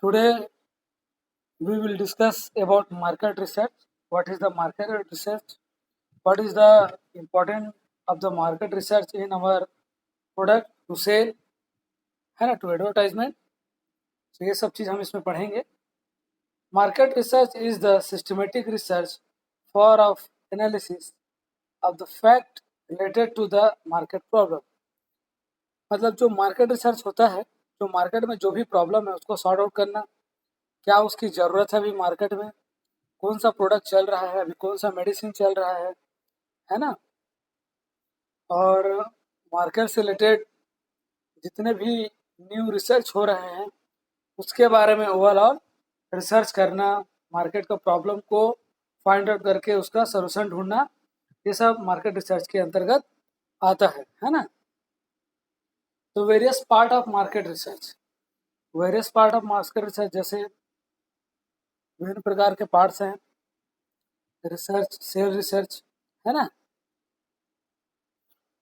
Today we will discuss about market research. What is the market research? What is the importance of the market research in our product to sell, है ना, to advertisement. तो ये सब चीज़ हम इसमें पढ़ेंगे. Market research is the systematic research for of analysis of the fact related to the market problem. मतलब जो मार्केट रिसर्च होता है, जो मार्केट में जो भी प्रॉब्लम है उसको सॉर्ट आउट करना, क्या उसकी ज़रूरत है अभी मार्केट में, कौन सा प्रोडक्ट चल रहा है, अभी कौन सा मेडिसिन चल रहा है ना. और मार्केट से रिलेटेड जितने भी न्यू रिसर्च हो रहे हैं उसके बारे में ओवरऑल रिसर्च करना, मार्केट का प्रॉब्लम को फाइंड आउट करके उसका सलूशन ढूंढना, ये सब मार्केट रिसर्च के अंतर्गत आता है ना. तो various part of market research, various part of market research जैसे विभिन्न प्रकार के पार्ट्स हैं. रिसर्च, सेल रिसर्च, है ना,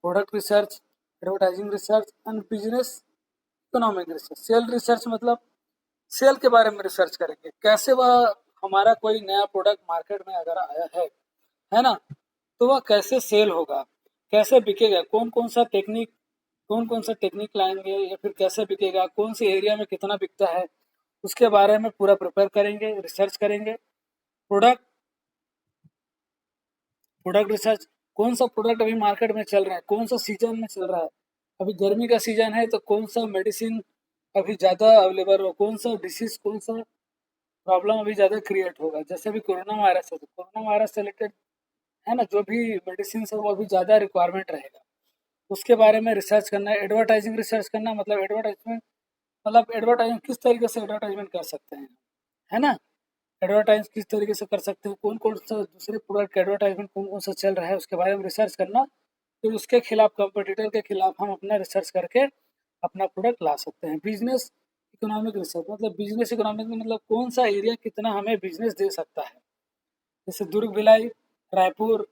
product research, advertising research and business economic research. Sale research मतलब सेल के बारे में रिसर्च करेंगे, कैसे वह हमारा कोई नया प्रोडक्ट मार्केट में अगर आया है ना, तो वह कैसे सेल होगा, कैसे बिकेगा, कौन कौन सा टेक्निक लाएंगे या फिर कैसे बिकेगा, कौन सी एरिया में कितना बिकता है, उसके बारे में पूरा प्रिपेयर करेंगे, रिसर्च करेंगे. प्रोडक्ट रिसर्च, कौन सा प्रोडक्ट अभी मार्केट में चल रहा है, कौन सा सीजन में चल रहा है. अभी गर्मी का सीजन है तो कौन सा मेडिसिन अभी ज़्यादा अवेलेबल हो, कौन सा डिसीज, कौन सा प्रॉब्लम अभी ज़्यादा क्रिएट होगा. जैसे अभी कोरोना वायरस है तो कोरोना वायरस से रिलेटेड, है ना, जो भी मेडिसिन है वो अभी ज़्यादा रिक्वायरमेंट रहेगा, उसके बारे में रिसर्च करना है. एडवर्टाइजिंग रिसर्च करना मतलब एडवर्टाइजिंग किस तरीके से एडवर्टाइजमेंट कर सकते हैं, है ना, एडवर्टाइज किस तरीके से कर सकते हैं, कौन कौन सा दूसरे प्रोडक्ट का एडवर्टाइजमेंट कौन कौन सा चल रहा है, उसके बारे में रिसर्च करना. फिर उसके खिलाफ, कंपटीटर के खिलाफ हम अपना रिसर्च करके अपना प्रोडक्ट ला सकते हैं. बिजनेस इकोनॉमिक रिसर्च मतलब बिजनेस इकोनॉमिक में मतलब कौन सा एरिया कितना हमें बिजनेस दे सकता है. जैसे दुर्ग, भिलाई, रायपुर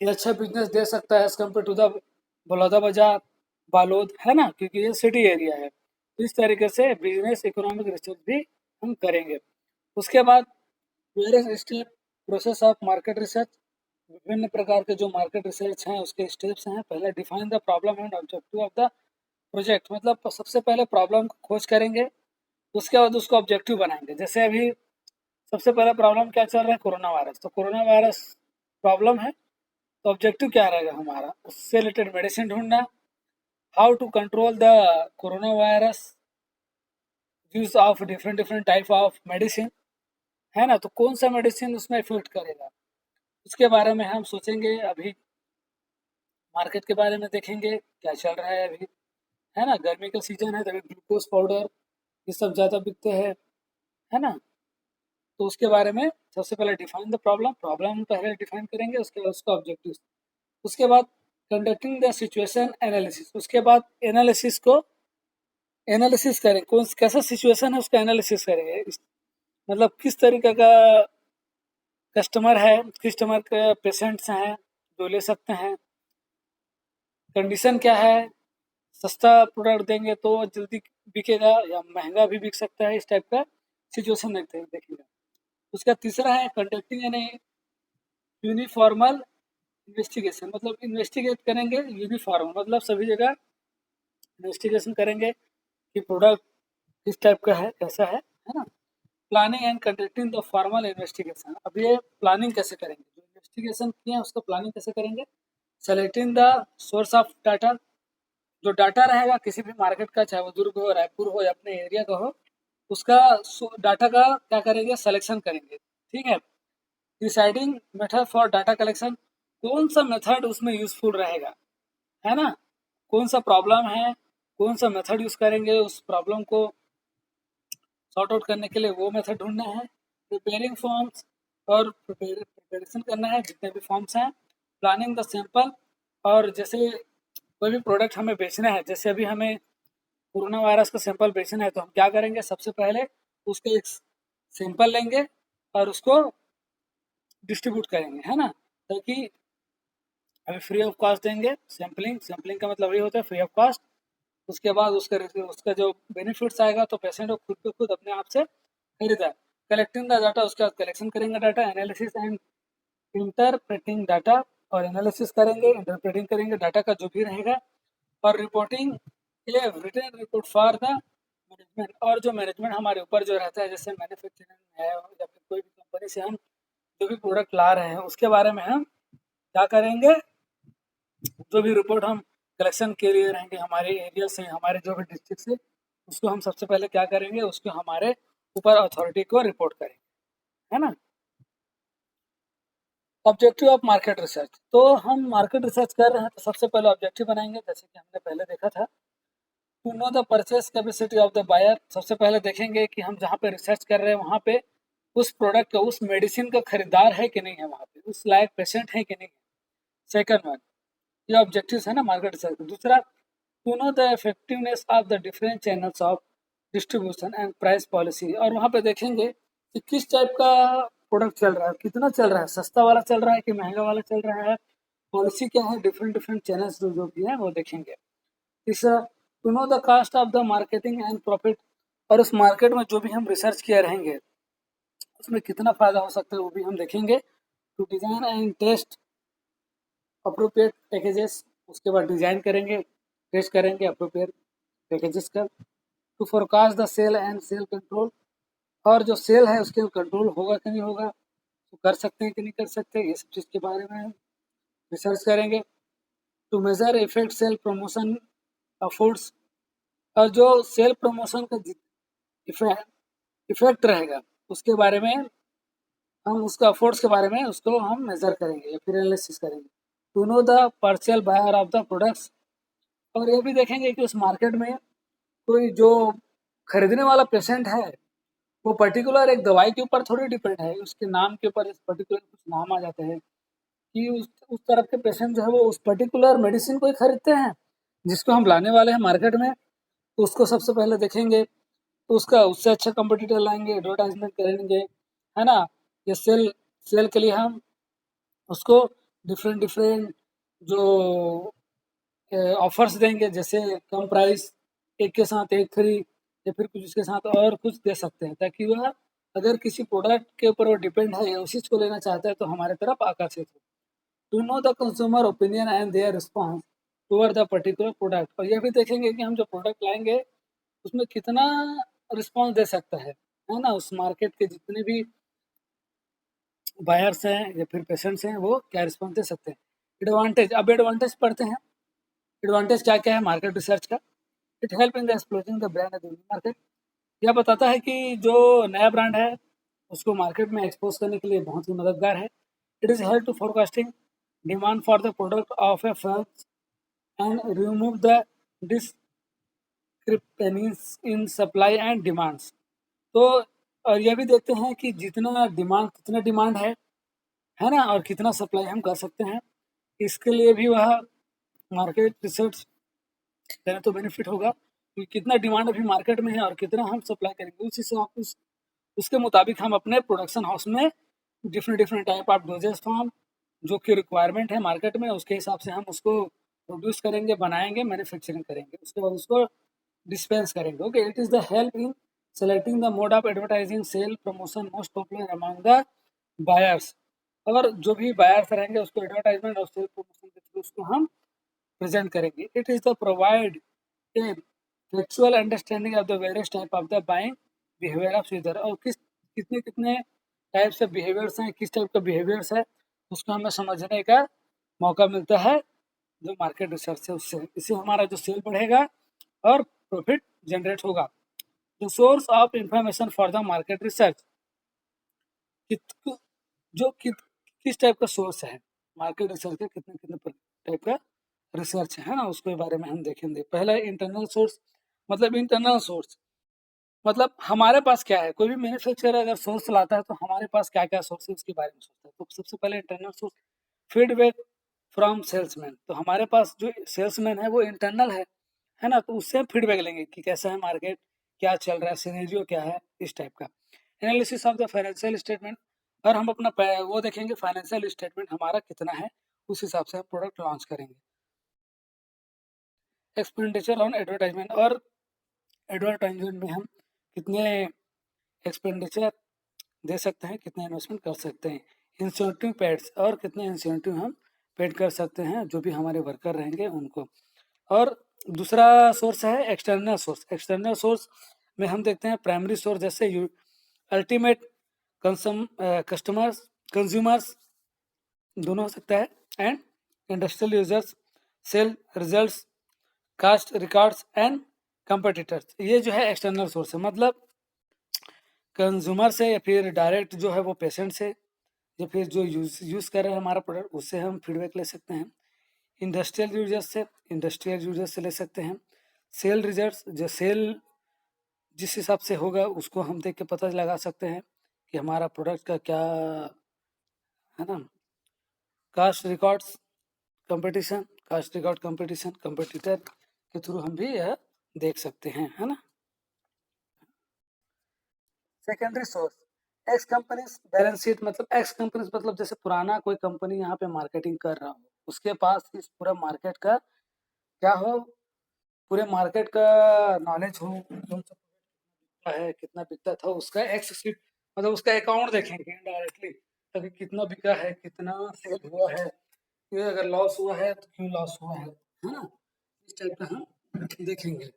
ये अच्छा बिजनेस दे सकता है as compare to the Baloda Bazar, Balod, है ना, क्योंकि ये सिटी एरिया है. तो इस तरीके से बिजनेस इकोनॉमिक रिसर्च भी हम करेंगे. उसके बाद various step process of market research, विभिन्न प्रकार के जो मार्केट रिसर्च हैं उसके स्टेप्स हैं. पहले define the problem and objective of the project, मतलब सबसे पहले प्रॉब्लम को खोज करेंगे, उसके बाद उसको ऑब्जेक्टिव बनाएंगे. जैसे अभी सबसे पहला प्रॉब्लम क्या चल रहा है, कोरोना वायरस. तो कोरोना वायरस प्रॉब्लम है तो ऑब्जेक्टिव क्या रहेगा हमारा, उससे रिलेटेड मेडिसिन ढूंढना, how to control the corona virus, use of different type of medicine, है ना, तो कौन सा मेडिसिन उसमें इफेक्ट करेगा उसके बारे में हम सोचेंगे. अभी मार्केट के बारे में देखेंगे क्या चल रहा है अभी, है ना, गर्मी का सीजन है तो अभी ग्लूकोज पाउडर ये सब ज़्यादा बिकते हैं, है ना. तो उसके बारे में सबसे पहले डिफाइन द प्रॉब्लम पहले डिफाइन करेंगे, उसके बाद उसका ऑब्जेक्टिव. उसके बाद कंडक्टिंग द सिचुएशन एनालिसिस, उसके बाद एनालिसिस करें कौन कैसा सिचुएशन है उसका एनालिसिस करेंगे. मतलब किस तरीके का कस्टमर है, कस्टमर के पेशेंट्स हैं जो ले सकते हैं, कंडीशन क्या है, सस्ता प्रोडक्ट देंगे तो जल्दी बिकेगा या महंगा भी बिक सकता है, इस टाइप का सिचुएशन देखेंगे. उसका तीसरा है कंडक्टिंग यानी यूनिफॉर्मल इन्वेस्टिगेशन, मतलब इन्वेस्टिगेट करेंगे यूनिफॉर्म, मतलब सभी जगह इन्वेस्टिगेशन करेंगे कि प्रोडक्ट किस टाइप का है, कैसा है ना. Planning and conducting the formal investigation, अब ये प्लानिंग कैसे करेंगे, जो इन्वेस्टिगेशन किए हैं उसका प्लानिंग कैसे करेंगे. Selecting the source of data, जो डाटा रहेगा किसी भी मार्केट का, चाहे वो दुर्ग हो, रायपुर हो या अपने एरिया का हो, उसका डाटा का क्या करेंगे, सिलेक्शन करेंगे. ठीक है. Deciding method for data collection, कौन सा मेथड उसमें यूजफुल रहेगा, है ना, कौन सा प्रॉब्लम है, कौन सा मेथड यूज करेंगे उस प्रॉब्लम को सॉर्ट आउट करने के लिए, वो मेथड ढूंढना है. प्रिपेयरिंग फॉर्म्स, और प्रिपरेशन करना है जितने भी फॉर्म्स हैं. प्लानिंग द सैंपल, और जैसे कोई भी प्रोडक्ट हमें बेचना है, जैसे अभी हमें कोरोना वायरस का सैंपल बेचना है तो हम क्या करेंगे, सबसे पहले उसका एक सैंपल लेंगे और उसको डिस्ट्रीब्यूट करेंगे, है ना, ताकि अभी फ्री ऑफ कॉस्ट देंगे. सैम्पलिंग का मतलब ये होता है फ्री ऑफ कॉस्ट. उसके बाद उसका जो बेनिफिट्स आएगा तो पेशेंट खुद को खुद अपने आप से खरीदा। कलेक्टिंग द डाटा, उसके बाद कलेक्शन करेंगे data, analysis and interpreting data, और एनालिसिस करेंगे, इंटरप्रेटिंग करेंगे डाटा का जो भी रहेगा, और रिपोर्टिंग ये written report for the management, और जो मैनेजमेंट हमारे ऊपर जो रहता है, जैसे मैन्युफैक्चरिंग है या फिर कोई भी कंपनी से हम जो भी प्रोडक्ट ला रहे हैं उसके बारे में हम क्या करेंगे, जो भी रिपोर्ट हम कलेक्शन के लिए रहेंगे हमारे एरिया से, हमारे जो भी डिस्ट्रिक्ट से, उसको हम सबसे पहले क्या करेंगे, उसको हमारे ऊपर अथॉरिटी को रिपोर्ट करेंगे, है ना। ऑब्जेक्टिव ऑफ मार्केट रिसर्च, तो हम मार्केट रिसर्च कर रहे हैं तो सबसे पहले ऑब्जेक्टिव बनाएंगे, जैसे कि हमने पहले देखा था, to know the purchase capacity of the buyer. सबसे पहले देखेंगे कि हम जहाँ पे रिसर्च कर रहे हैं वहाँ पे उस प्रोडक्ट का, उस मेडिसिन का खरीदार है कि नहीं है, वहाँ पे उस लायक पेशेंट है कि नहीं है। सेकंड वन, ये ऑब्जेक्टिव्स है ना मार्केट रिसर्च। दूसरा, to know the effectiveness of the different channels of distribution and price policy, और वहाँ पे देखेंगे कि किस टाइप का प्रोडक्ट चल रहा है, कितना चल रहा है, सस्ता वाला चल रहा है कि महंगा वाला चल रहा है, पॉलिसी क्या है, डिफरेंट डिफरेंट चैनल्स जो भी है वो देखेंगे। तीसरा, to know the cost of the marketing and profit, और उस मार्केट में जो भी हम रिसर्च किए रहेंगे उसमें कितना फायदा हो सकता है वो भी हम देखेंगे। To design and test appropriate packages, उसके बाद डिजाइन करेंगे, टेस्ट करेंगे अप्रोप्रिएट पैकेजेस का। To forecast the sale and sale control, और जो सेल है उसके कंट्रोल होगा कि नहीं होगा, तो कर सकते हैं कि नहीं कर सकते, ये सब चीज़ के बारे में हम रिसर्च करेंगे। To measure effect sale promotion efforts, और जो सेल प्रमोशन का इफेक्ट रहेगा उसके बारे में हम, उसका अफोर्ड्स के बारे में उसको हम मेजर करेंगे या फिर एनालिसिस करेंगे। To know the partial buyer of the products, और ये भी देखेंगे कि उस मार्केट में कोई जो खरीदने वाला पेशेंट है वो पर्टिकुलर एक दवाई के ऊपर थोड़ी डिपेंड है, उसके नाम के ऊपर पर्टिकुलर कुछ नाम आ जाते हैं कि उस तरफ के पेशेंट जो है वो उस पर्टिकुलर मेडिसिन को ही खरीदते हैं जिसको हम लाने वाले हैं मार्केट में। तो उसको सबसे पहले देखेंगे, तो उसका उससे अच्छा कंपटीटर लाएंगे, एडवर्टाइजमेंट करेंगे, है ना। ये सेल सेल के लिए हम उसको डिफरेंट डिफरेंट जो ऑफर्स देंगे, जैसे कम प्राइस, एक के साथ एक फ्री, या फिर कुछ उसके साथ और कुछ दे सकते हैं, ताकि वह अगर किसी प्रोडक्ट के ऊपर वो डिपेंड है या उसी को लेना चाहता है तो हमारे तरफ आकर्षित हो। To know the consumer opinion and their response toward the particular product, और ये भी देखेंगे कि हम जो प्रोडक्ट लाएंगे उसमें कितना रिस्पॉन्स दे सकता है ना, उस मार्केट के जितने भी बायर्स हैं या फिर पेशेंट्स हैं वो क्या रिस्पॉन्स दे सकते हैं। एडवांटेज, अब एडवांटेज पढ़ते हैं। एडवांटेज क्या क्या है मार्केट रिसर्च का। It help in the exploring the brand in the market, यह बताता है कि जो नया ब्रांड है उसको मार्केट में एक्सपोज करने के लिए बहुत ही मददगार है। It is help to forecasting demand for the product of a firm and remove the discrepancies in supply and demands, तो और यह भी देखते हैं कि कितना डिमांड है ना, और कितना सप्लाई हम कर सकते हैं। इसके लिए भी वह मार्केट रिसर्च करें तो बेनिफिट होगा कि कितना डिमांड अभी मार्केट में है और कितना हम सप्लाई करेंगे, उस हिसाब उसके मुताबिक हम अपने प्रोडक्शन हाउस में different different type of doses form जो कि रिक्वायरमेंट है मार्केट में उसके हिसाब से हम उसको प्रोड्यूस करेंगे, बनाएंगे, मैन्युफैक्चरिंग करेंगे, उसके बाद उसको डिस्पेंस करेंगे। Okay, it is the help in selecting the mode of advertising sale promotion most popular among the buyers, और जो भी बायर्स रहेंगे उसको एडवर्टाइजमेंट और सेल प्रमोशन के थ्रू उसको हम प्रेजेंट करेंगे। It is the provide a factual understanding of the various type of the buying behaviour of user, और कितने कितने टाइप से बिहेवियर्स हैं, किस टाइप का बिहेवियर्स है उसको हमें समझने का मौका मिलता है जो मार्केट रिसर्च है उससे। इससे हमारा जो सेल बढ़ेगा और प्रॉफिट जनरेट होगा। The source of information for the market research, किस टाइप का सोर्स है मार्केट रिसर्च का, कितने कितने टाइप का रिसर्च है ना, उसके बारे में हम देखेंगे। पहला इंटरनल सोर्स, मतलब इंटरनल सोर्स मतलब हमारे पास क्या है, कोई भी मैन्युफैक्चरर अगर सोर्स लाता है तो हमारे पास क्या क्या सोर्स है उसके बारे में सोचता है। तो सबसे पहले internal source, feedback from salesman, तो हमारे पास जो सेल्समैन है वो इंटरनल है ना, तो उससे हम फीडबैक लेंगे कि कैसा है मार्केट, क्या चल रहा है, सिनेरियो क्या है, इस टाइप का। Analysis of the financial statement, और हम अपना वो देखेंगे फाइनेंशियल स्टेटमेंट हमारा कितना है, उस हिसाब से हम प्रोडक्ट लॉन्च करेंगे। एक्सपेंडिचर ऑन एडवर्टाइजमेंट, और एडवर्टाइजमेंट में हम कितने एक्सपेंडिचर दे सकते हैं, कितने इन्वेस्टमेंट कर सकते हैं। इंसेंटिव पेड्स, और कितने इंसेंटिव हम पेड कर सकते हैं जो भी हमारे वर्कर रहेंगे उनको। और दूसरा सोर्स है एक्सटर्नल सोर्स। एक्सटर्नल सोर्स में हम देखते हैं प्राइमरी सोर्स जैसे अल्टीमेट कस्टमर्स, कंज्यूमर्स दोनों हो सकता है, and industrial users, sale results, cost records and competitors. ये जो है एक्सटर्नल सोर्स है, मतलब कंज्यूमर से या फिर डायरेक्ट जो है वो पेशेंट से, या फिर जो यूज़ कर रहे हैं हमारा प्रोडक्ट उससे हम फीडबैक ले सकते हैं। इंडस्ट्रियल यूजर्स से ले सकते हैं। सेल रिजल्ट्स, जो सेल जिस हिसाब से होगा उसको हम देख के पता लगा सकते हैं कि हमारा प्रोडक्ट का क्या है ना। कास्ट रिकॉर्ड्स, कंपटीशन, कंपटीटर के थ्रू हम भी यह देख सकते हैं, है ना। Secondary source, x companies balance sheet, मतलब एक्स कंपनीज मतलब जैसे पुराना कोई कंपनी यहाँ पे मार्केटिंग कर रहा हो, उसके पास इस पूरा मार्केट का क्या हो, पूरे मार्केट का नॉलेज हो, कौन सा बिकता है, कितना बिकता था, उसका एक्स शीट, मतलब उसका अकाउंट देखेंगे डायरेक्टली, तभी कितना बिका है, कितना सेल हुआ है, ये अगर लॉस हुआ है तो क्यों लॉस हुआ है ना। इस टाइप का हम देखेंगे।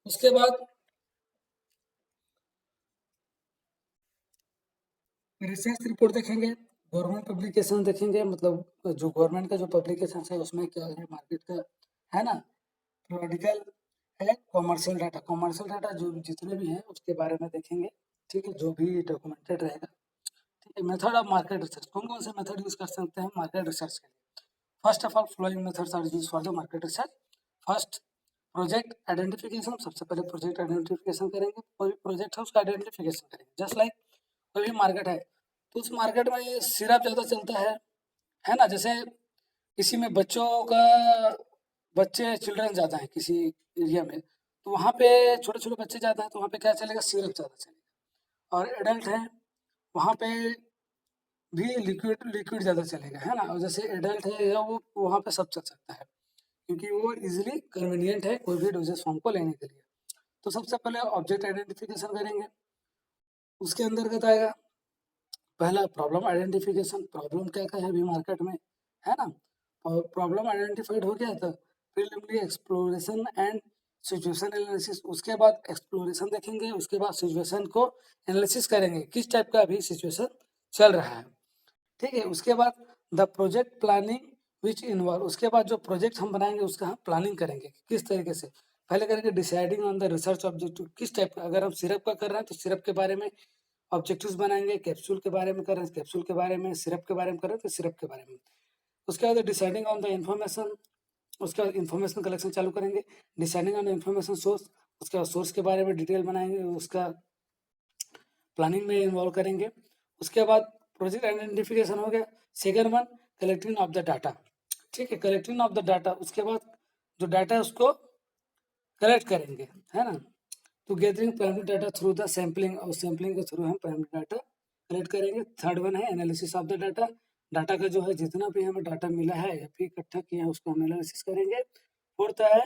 उसके बाद रिसर्च रिपोर्ट देखेंगे, गवर्नमेंट पब्लिकेशन देखेंगे, मतलब जो गवर्नमेंट का जो पब्लिकेशन है उसमें क्या है मार्केट का, है ना। पीरियोडिकल है, कॉमर्शियल डाटा जो जितने भी हैं उसके बारे में देखेंगे, ठीक है, जो भी डॉक्यूमेंटेड रहेगा। ठीक है, मेथड ऑफ मार्केट रिसर्च, कौन कौन से मेथड यूज कर सकते हैं मार्केट रिसर्च के लिए। First of all flowing methods are use for the market research. First, project identification, सबसे पहले प्रोजेक्ट आइडेंटिफिकेशन करेंगे, कोई प्रोजेक्ट है उसका आइडेंटिफिकेशन करेंगे। जस्ट लाइक कोई भी मार्केट है तो उस मार्केट में ये सिरप ज़्यादा चलता है ना। जैसे किसी में बच्चों का, बच्चे चिल्ड्रन ज़्यादा है किसी एरिया में, तो वहाँ पे छोटे छोटे बच्चे ज़्यादा हैं तो वहाँ पे क्या चलेगा, सिरप ज़्यादा चलेगा। और एडल्ट है वहाँ पे भी लिक्विड लिक्विड ज़्यादा चलेगा, है ना। और जैसे एडल्ट है या वो वहाँ पे सब चल सकता है, क्योंकि वो इजीली कन्वीनियंट है कोई भी डोजेस फॉर्म को लेने के लिए। तो सबसे पहले ऑब्जेक्ट आइडेंटिफिकेशन करेंगे, उसके अंतर्गत आएगा पहला प्रॉब्लम आइडेंटिफिकेशन, प्रॉब्लम क्या क्या है अभी मार्केट में, है ना। और प्रॉब्लम आइडेंटिफाइड हो गया तो preliminary exploration and situation analysis, उसके बाद एक्सप्लोरेशन देखेंगे, उसके बाद सिचुएशन को एनालिसिस करेंगे किस टाइप का अभी सिचुएशन चल रहा है, ठीक है। उसके बाद the project planning which involve, उसके बाद जो प्रोजेक्ट हम बनाएंगे उसका हम प्लानिंग करेंगे कि किस तरीके से। पहले करेंगे deciding on the research objective, किस टाइप का, अगर हम सिरप का कर रहे हैं तो सिरप के बारे में ऑब्जेक्टिव्स बनाएंगे, कैप्सूल के बारे में कर रहे हैं कैप्सूल के बारे में, सिरप के बारे में कर रहे हैं तो सिरप के बारे में। उसके बाद डिसाइडिंग ऑन द इन्फॉर्मेशन, उसके बाद इन्फॉर्मेशन कलेक्शन चालू करेंगे, deciding on the information source, उसके बाद सोर्स के बारे में डिटेल बनाएंगे, उसका प्लानिंग में इन्वॉल्व करेंगे। उसके बाद प्रोजेक्ट आइडेंटिफिकेशन हो गया। Second one, collecting of the data, ठीक है, कलेक्टिंग ऑफ द डाटा, उसके बाद जो डाटा है उसको कलेक्ट करेंगे, है ना। तो gathering primary data through the sampling, और सैम्पलिंग के थ्रू हम प्राइमरी डाटा कलेक्ट करेंगे। थर्ड वन है analysis of the data, data का जो है जितना भी हमें डाटा मिला है या फिर इकट्ठा किया है उसको हम एनालिसिस करेंगे। फोर्थ है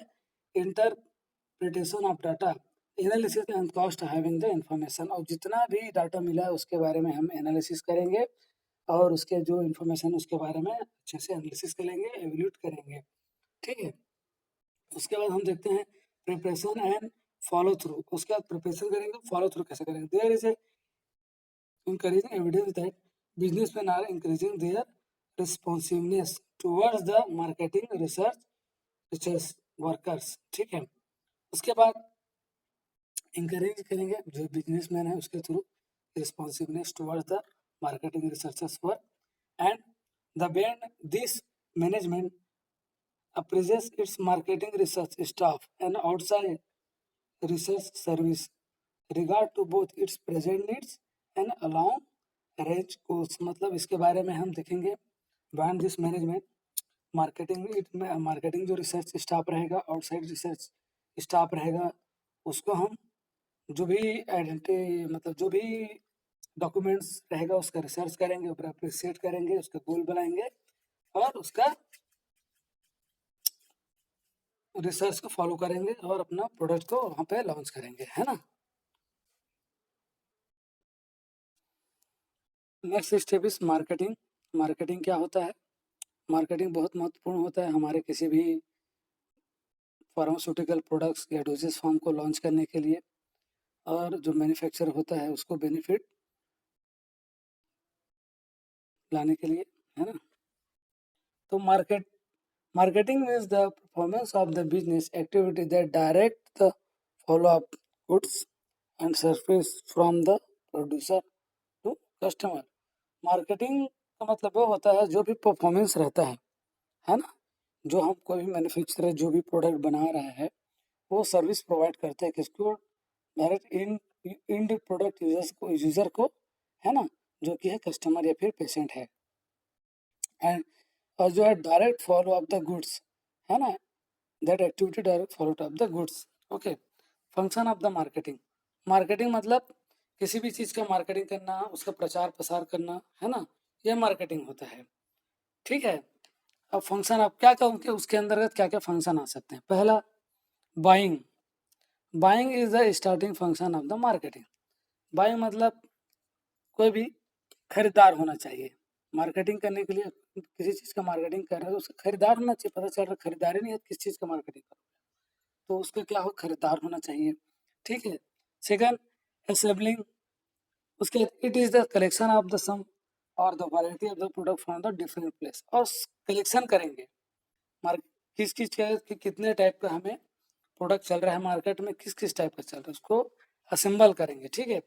interpretation of data, analysis and cost having the information, और जितना भी डाटा मिला है उसके बारे में हम एनालिसिस करेंगे और उसके जो इन्फॉर्मेशन उसके बारे में अच्छे से एनालिसिस करेंगे, एवेल्यूट करेंगे, ठीक है। उसके बाद हम देखते हैं प्रिपरेशन एंड फॉलो थ्रू, उसके बाद प्रिपरेशन करेंगे, फॉलो थ्रू कैसे करेंगे। There is a encouraging evidence that businessmen are increasing their responsiveness towards the marketing research workers, ठीक है। उसके बाद इंकरेज करेंगे जो बिजनेसमैन है उसके through responsiveness towards the marketing researchers work and the Ben this management appraises its marketing research staff and outside research service regard to both its present needs and along range goals, मतलब इसके बारे में हम देखेंगे। Brand this management marketing जो research staff रहेगा, outside research staff रहेगा, उसको हम जो भी आइडेंटिटी, मतलब जो भी डॉक्यूमेंट्स रहेगा उसका रिसर्च करेंगे, ऊपर अप्रिशिएट करेंगे, उसका गोल बनाएंगे और उसका रिसर्च को फॉलो करेंगे और अपना प्रोडक्ट को वहाँ पे लॉन्च करेंगे, है ना। Next step is marketing. Marketing क्या होता है? मार्केटिंग बहुत महत्वपूर्ण होता है हमारे किसी भी फार्मास्यूटिकल प्रोडक्ट्स या डोजेस फॉर्म को लॉन्च करने के लिए, और जो मैन्युफैक्चर होता है उसको बेनिफिट लाने के लिए, है ना। तो marketing is the performance of the business activity that direct the follow up goods and service from the producer to customer। Marketing का मतलब वो होता है जो भी परफॉर्मेंस रहता है ना। जो हम कोई भी मैन्युफैक्चरर जो भी प्रोडक्ट बना रहा है वो सर्विस प्रोवाइड करते हैं किसको? डायरेक्ट इन इंड प्रोडक्ट यूजर को, है ना, जो कि है कस्टमर या फिर पेशेंट है। और जो है direct follow up the goods, है ना, that activity direct follow up the goods. Okay. Function of the marketing. Marketing मतलब किसी भी चीज़ का मार्केटिंग करना, उसका प्रचार प्रसार करना, है ना, ये मार्केटिंग होता है। ठीक है। अब फंक्शन आप क्या कहूँ कि उसके अंतर्गत क्या क्या फंक्शन आ सकते हैं। पहला, buying. Buying is the starting function of the marketing. Buying मतलब कोई भी खरीदार होना चाहिए। मार्केटिंग करने के लिए किसी चीज़ का मार्केटिंग कर रहे हो उसका खरीदार होना चाहिए। पता चल रहा है खरीदार ही नहीं है किस चीज़ का मार्केटिंग कर, तो उसका क्या हो, खरीदार होना चाहिए। ठीक है। Second, assembling. उसके it is the collection of the sum और the variety of the product from the different place. और कलेक्शन करेंगे मार्केट किस किस कि कितने टाइप का हमें प्रोडक्ट चल रहा है मार्केट में, किस किस टाइप का चल रहा है उसको असेंबल करेंगे। ठीक है।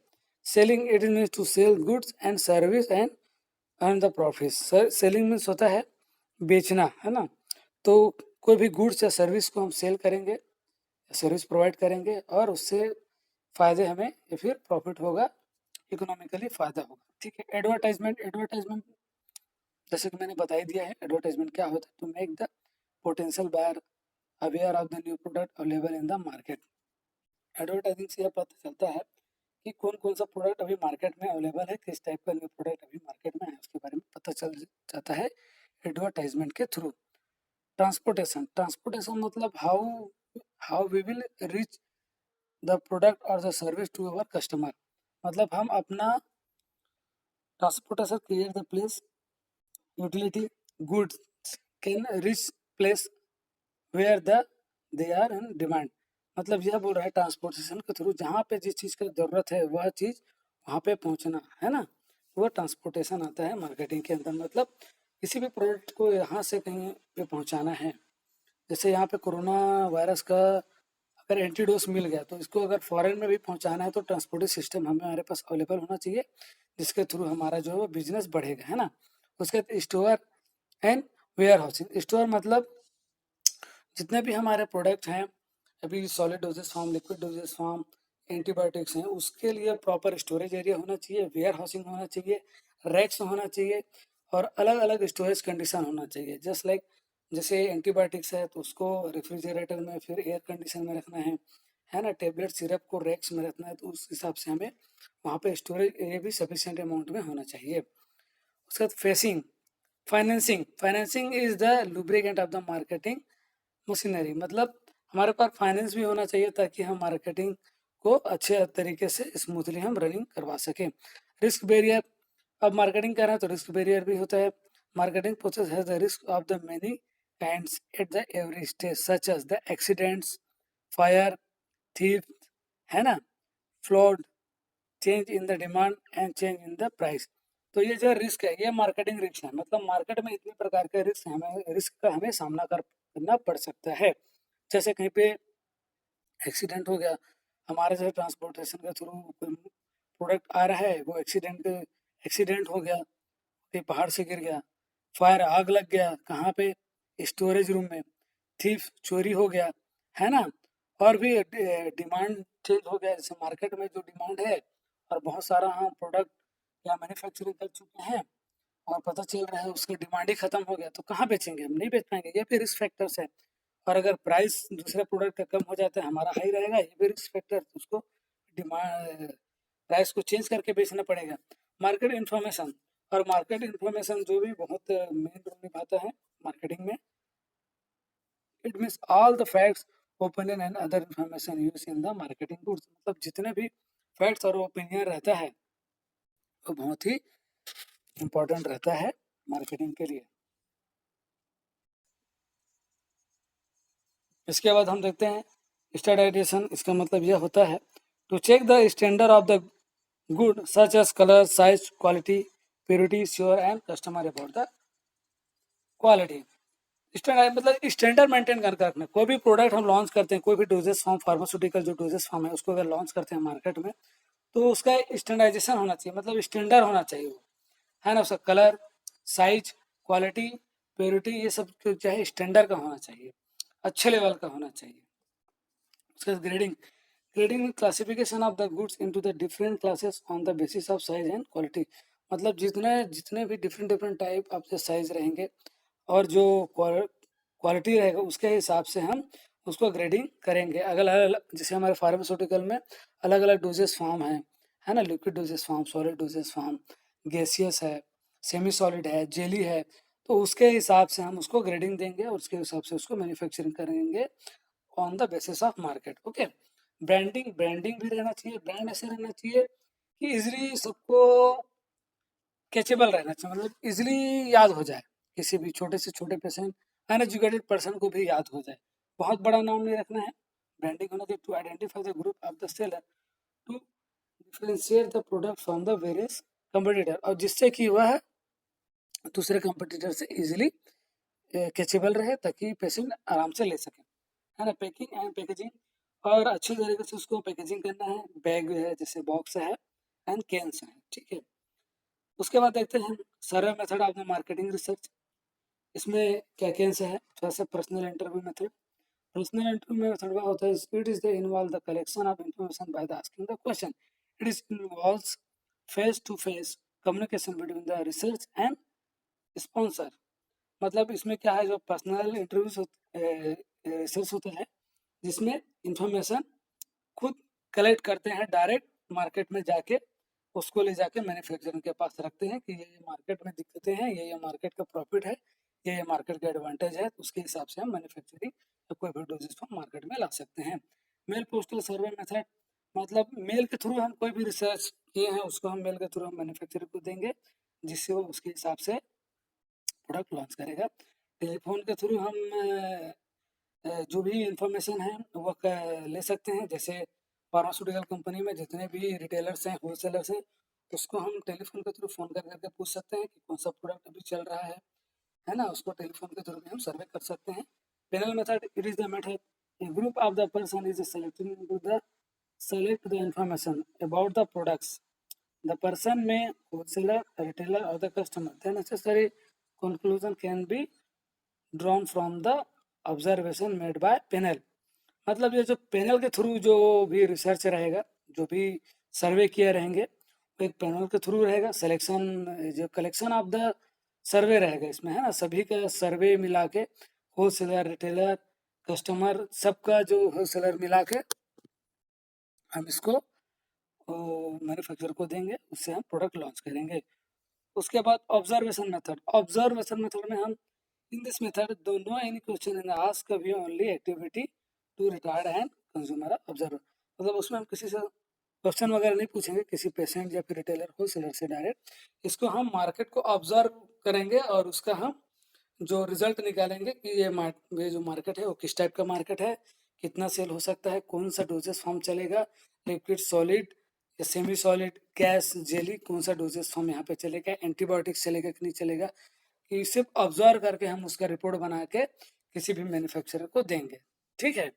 Selling, it means to sell goods and service and earn the profit. Selling means होता है बेचना, है ना। तो कोई भी गुड्स या सर्विस को हम सेल करेंगे, सर्विस प्रोवाइड करेंगे और उससे फ़ायदे हमें या फिर प्रॉफिट होगा, इकोनॉमिकली फ़ायदा होगा। ठीक है। एडवर्टाइजमेंट। एडवर्टाइजमेंट जैसे कि मैंने बता ही दिया है एडवर्टाइजमेंट क्या होता है, to make the potential buyer aware of the new product available in the market. Advertising से यह पता चलता है कि कौन कौन सा प्रोडक्ट अभी मार्केट में अवेलेबल है, किस टाइप का न्यू प्रोडक्ट अभी मार्केट में है, उसके बारे में पता चल जाता है एडवर्टाइजमेंट के थ्रू। ट्रांसपोर्टेशन। ट्रांसपोर्टेशन मतलब how how we will reach the product और the service to our customer. मतलब हम अपना transportation create the place utility goods can reach place where the they are in demand. मतलब यह बोल रहा है ट्रांसपोर्टेशन के थ्रू जहाँ पे जिस चीज़ की ज़रूरत है वह चीज़ वहाँ पे पहुँचना, है ना, वह ट्रांसपोर्टेशन आता है मार्केटिंग के अंदर। मतलब किसी भी प्रोडक्ट को यहाँ से कहीं पे पहुँचाना है। जैसे यहाँ पे कोरोना वायरस का अगर एंटीडोज मिल गया तो इसको अगर फॉरेन में भी पहुँचाना है तो ट्रांसपोर्टेशन सिस्टम हमारे पास अवेलेबल होना चाहिए, जिसके थ्रू हमारा जो है वो बिजनेस बढ़ेगा, है ना। उसके बाद store and warehousing. Store मतलब जितने भी हमारे प्रोडक्ट हैं अभी solid dosage form, liquid dosage form, antibiotics हैं, उसके लिए प्रॉपर स्टोरेज एरिया होना चाहिए, वेयर हाउसिंग होना चाहिए, रैक्स होना चाहिए और अलग अलग स्टोरेज कंडीशन होना चाहिए। जस्ट लाइक जैसे एंटीबायोटिक्स है तो उसको रेफ्रिजरेटर में फिर एयर कंडीशन में रखना है ना। टेबलेट सिरप को रैक्स में रखना है तो उस हिसाब से हमें वहाँ पे स्टोरेज एरिया भी सफिशिएंट अमाउंट में होना चाहिए। उसके बाद facing. Financing. Financing is the lubricant of the marketing machinery. मतलब हमारे पास फाइनेंस भी होना चाहिए ताकि हम मार्केटिंग को अच्छे तरीके से स्मूथली हम रनिंग करवा सकें। Risk barrier. अब मार्केटिंग कर रहे हैं तो रिस्क बैरियर भी होता है। Marketing process has the risk of the many kinds at the every stage such as the accidents, fire, thief, है ना, flood, change in the demand and change in the price. तो ये जो risk है ये मार्केटिंग रिस्क है। मतलब market में इतने प्रकार के रिस्क का हमें सामना करना पड़ सकता है। जैसे कहीं पे एक्सीडेंट हो गया, हमारे से ट्रांसपोर्टेशन के थ्रू कोई प्रोडक्ट आ रहा है, वो एक्सीडेंट हो गया, कहीं पहाड़ से गिर गया, फायर आग लग गया, कहाँ पे, स्टोरेज रूम में, थीफ चोरी हो गया, है ना। और भी डिमांड चेंज हो गया, जैसे मार्केट में जो डिमांड है और बहुत सारा हम प्रोडक्ट या मैन्युफैक्चरिंग कर चुके हैं और पता चल रहा है उसकी डिमांड ही खत्म हो गया तो कहाँ बेचेंगे, हम नहीं बेच पाएंगे। ये भी रिस्क फैक्टर्स है। और अगर प्राइस दूसरे प्रोडक्ट का कम हो जाता है हमारा हाई रहेगा, ये भी रिस्क फैक्टर, उसको डिमांड प्राइस को चेंज करके बेचना पड़ेगा। Market information. और मार्केट इन्फॉर्मेशन जो भी बहुत मेन रोल निभाता है मार्केटिंग में। It means all the facts opinion and other information use in the marketing goods, मतलब जितने भी फैक्ट्स और ओपिनियन रहता है वो बहुत ही इम्पोर्टेंट रहता है मार्केटिंग के लिए। इसके बाद हम देखते हैं स्टैंडर्डाइजेशन। इसका मतलब यह होता है to check the standard of the good such as colour, size, quality, purity, sure and customer about the quality. Standard मतलब स्टैंडर्ड मेंटेन करके रखना। कोई भी प्रोडक्ट हम लॉन्च करते हैं, कोई भी डोजेस फॉर्म, फार्मास्यूटिकल जो डोजेस फॉर्म है उसको अगर लॉन्च करते हैं मार्केट में, तो उसका स्टैंडर्डाइजेशन होना चाहिए, मतलब स्टैंडर्ड होना चाहिए वो, है ना। उसका कलर, साइज, क्वालिटी, प्योरिटी, ये सब चाहे स्टैंडर्ड का होना चाहिए, अच्छे लेवल का होना चाहिए। उसके बाद grading. Grading classification of the goods into the different classes on the basis of size and quality, मतलब जितने जितने भी different different type of the size रहेंगे और जो क्वालिटी रहेगा उसके हिसाब से हम उसको ग्रेडिंग करेंगे। अलग अलग, जैसे हमारे फार्मास्यूटिकल में अलग अलग डोजेस फॉर्म है ना, liquid dosage form, solid dosage form, gaseous है, सेमी सॉलिड है, जेली है, तो उसके हिसाब से हम उसको ग्रेडिंग देंगे और उसके हिसाब से उसको मैन्युफैक्चरिंग करेंगे on the basis of market. Okay. Branding, branding भी रहना चाहिए, ब्रांड ऐसे रहना चाहिए कि इजिली सबको कैचेबल रहना चाहिए, मतलब इजिली याद हो जाए, किसी भी छोटे से छोटे पर्सन, अनएजुकेटेड पर्सन को भी याद हो जाए। बहुत बड़ा नाम नहीं रखना है। ब्रांडिंग होना चाहिए to identify the group of the seller, to differentiate the product from the various competitor, और जिससे कि वह दूसरे कंपटीटर से इजिली कैचेबल रहे ताकि पेशेंट आराम से ले सके, है ना। पैकिंग एंड पैकेजिंग, और अच्छी तरीके से उसको पैकेजिंग करना है। बैग है, जैसे बॉक्स है एंड कैंस है, ठीक है। उसके बाद देखते हैं survey method of the marketing research. इसमें क्या क्या है, थोड़ा सा personal interview method. Personal interview method क्या होता है, it is the involve the collection of information by the asking the question. It is involves face to face communication between the research and sponsor, मतलब इसमें क्या है, जो personal interviews research होता है जिसमें इंफॉर्मेशन खुद कलेक्ट करते हैं, डायरेक्ट मार्केट में जाके उसको ले जाके मैन्युफैक्चरिंग के पास रखते हैं कि ये मार्केट में दिक्कतें हैं, ये मार्केट का प्रॉफिट है, ये मार्केट का एडवांटेज है, तो उसके हिसाब से हम मैन्युफैक्चरिंग या कोई भी डोजेस को मार्केट में ला सकते हैं। मेल पोस्टल सर्वे मेथड, मतलब मेल के थ्रू हम कोई भी रिसर्च किए हैं उसको हम मेल के थ्रू हम मैन्युफैक्चरर को देंगे, जिससे वो उसके हिसाब से प्रोडक्ट लॉन्च करेगा। टेलीफोन के थ्रू हम जो भी इंफॉर्मेशन है वो ले सकते हैं, जैसे फार्मास्यूटिकल कंपनी में जितने भी रिटेलर्स हैं, होलसेलर्स हैं, उसको हम टेलीफोन के थ्रू फ़ोन कर करके पूछ सकते हैं कि कौन सा प्रोडक्ट अभी चल रहा है ना, उसको टेलीफोन के थ्रू भी हम सर्वे कर सकते हैं। Panel method, it is the method a group of the person is selecting to the select the information about the products. The person may wholesaler, retailer or the customer. The necessary conclusion can be drawn from the observation made by panel, मतलब ये जो panel के through जो भी research रहेगा, जो भी सर्वे किए रहेंगे, वो एक पैनल के थ्रू रहेगा। सिलेक्शन, जो कलेक्शन ऑफ द सर्वे रहेगा इसमें, है ना, सभी का सर्वे मिला के, होलसेलर, रिटेलर, कस्टमर, सबका जो होलसेलर मिला के हम इसको मैन्युफैक्चरर को देंगे, उससे हम प्रोडक्ट लॉन्च करेंगे। उसके बाद ऑब्जर्वेशन मेथड। ऑब्जर्वेशन मेथड में हम in this method do no any question in ask we only activity to retired and consumer observer, मतलब उसमें हम किसी से क्वेश्चन वगैरह नहीं पूछेंगे, किसी पेशेंट या फिर रिटेलर होलसेलर से डायरेक्ट, इसको हम मार्केट को ऑब्जर्व करेंगे और उसका हम जो रिजल्ट निकालेंगे कि ये जो मार्केट है वो किस टाइप का मार्केट है, कितना सेल हो सकता है, कौन सा डोजेस फॉर्म चलेगा, लिक्विड, सॉलिड या सेमी सॉलिड, गैस, जेली, कौन सा डोजेस फॉर्म यहाँ पे चलेगा, एंटीबायोटिक्स चलेगा कि नहीं चलेगा, कि सिर्फ ऑब्जर्व करके हम उसका रिपोर्ट बना के किसी भी मैन्युफैक्चरर को देंगे, ठीक है।